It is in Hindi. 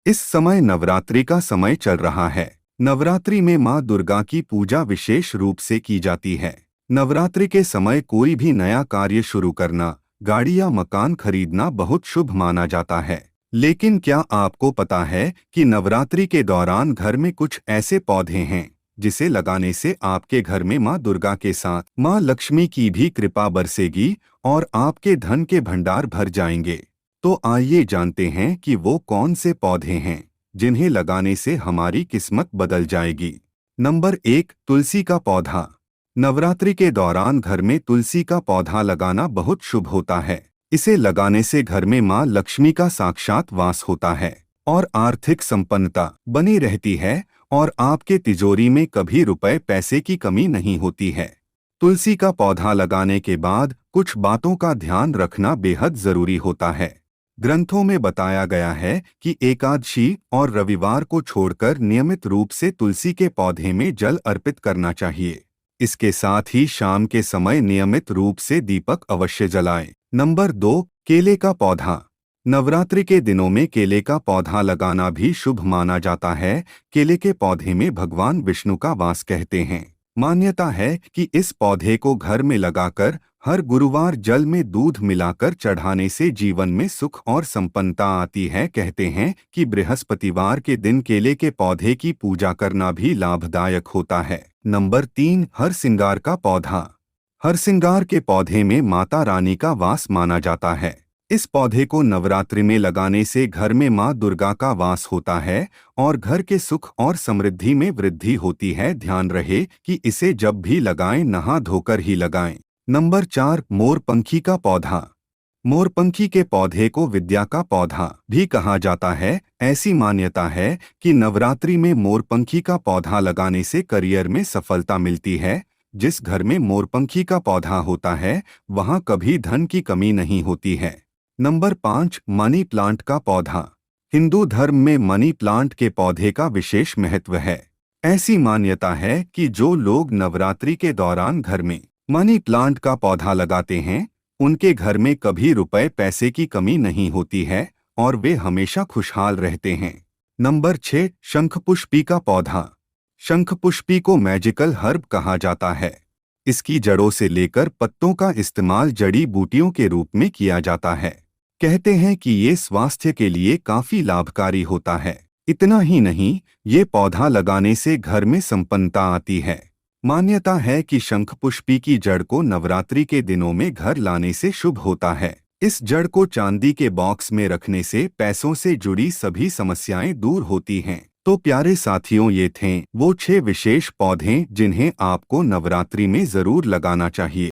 इस समय नवरात्रि का समय चल रहा है। नवरात्रि में मां दुर्गा की पूजा विशेष रूप से की जाती है। नवरात्रि के समय कोई भी नया कार्य शुरू करना, गाड़ी या मकान खरीदना बहुत शुभ माना जाता है। लेकिन क्या आपको पता है कि नवरात्रि के दौरान घर में कुछ ऐसे पौधे हैं जिसे लगाने से आपके घर में मां दुर्गा के साथ मां लक्ष्मी की भी कृपा बरसेगी और आपके धन के भंडार भर जाएंगे। तो आइए जानते हैं कि वो कौन से पौधे हैं जिन्हें लगाने से हमारी किस्मत बदल जाएगी। नंबर 1, तुलसी का पौधा। नवरात्रि के दौरान घर में तुलसी का पौधा लगाना बहुत शुभ होता है। इसे लगाने से घर में मां लक्ष्मी का साक्षात वास होता है और आर्थिक संपन्नता बनी रहती है और आपके तिजोरी में कभी रुपए पैसे की कमी नहीं होती है। तुलसी का पौधा लगाने के बाद कुछ बातों का ध्यान रखना बेहद जरूरी होता है। ग्रंथों में बताया गया है कि एकादशी और रविवार को छोड़कर नियमित रूप से तुलसी के पौधे में जल अर्पित करना चाहिए। इसके साथ ही शाम के समय नियमित रूप से दीपक अवश्य जलाएं। नंबर 2, केले का पौधा। नवरात्रि के दिनों में केले का पौधा लगाना भी शुभ माना जाता है। केले के पौधे में भगवान विष्णु का वास कहते हैं। मान्यता है कि इस पौधे को घर में लगाकर हर गुरुवार जल में दूध मिलाकर चढ़ाने से जीवन में सुख और संपन्नता आती है। कहते हैं कि बृहस्पतिवार के दिन केले के पौधे की पूजा करना भी लाभदायक होता है। नंबर 3, हरसिंगार का पौधा। हरसिंगार के पौधे में माता रानी का वास माना जाता है। इस पौधे को नवरात्रि में लगाने से घर में मां दुर्गा का वास होता है और घर के सुख और समृद्धि में वृद्धि होती है। ध्यान रहे कि इसे जब भी लगाएं नहा धोकर ही लगाएं। नंबर 4, मोरपंखी का पौधा। मोरपंखी के पौधे को विद्या का पौधा भी कहा जाता है। ऐसी मान्यता है कि नवरात्रि में मोरपंखी का पौधा लगाने से करियर में सफलता मिलती है। जिस घर में मोरपंखी का पौधा होता है वहां कभी धन की कमी नहीं होती है। नंबर 5, मनी प्लांट का पौधा। हिंदू धर्म में मनी प्लांट के पौधे का विशेष महत्व है। ऐसी मान्यता है कि जो लोग नवरात्रि के दौरान घर में मनी प्लांट का पौधा लगाते हैं उनके घर में कभी रुपए पैसे की कमी नहीं होती है और वे हमेशा खुशहाल रहते हैं। नंबर 6, शंखपुष्पी का पौधा। शंखपुष्पी को मैजिकल हर्ब कहा जाता है। इसकी जड़ों से लेकर पत्तों का इस्तेमाल जड़ी बूटियों के रूप में किया जाता है। कहते हैं कि ये स्वास्थ्य के लिए काफी लाभकारी होता है। इतना ही नहीं, ये पौधा लगाने से घर में संपन्नता आती है। मान्यता है कि शंखपुष्पी की जड़ को नवरात्रि के दिनों में घर लाने से शुभ होता है। इस जड़ को चांदी के बॉक्स में रखने से पैसों से जुड़ी सभी समस्याएं दूर होती हैं। तो प्यारे साथियों, ये थे वो 6 विशेष पौधे जिन्हें आपको नवरात्रि में जरूर लगाना चाहिए।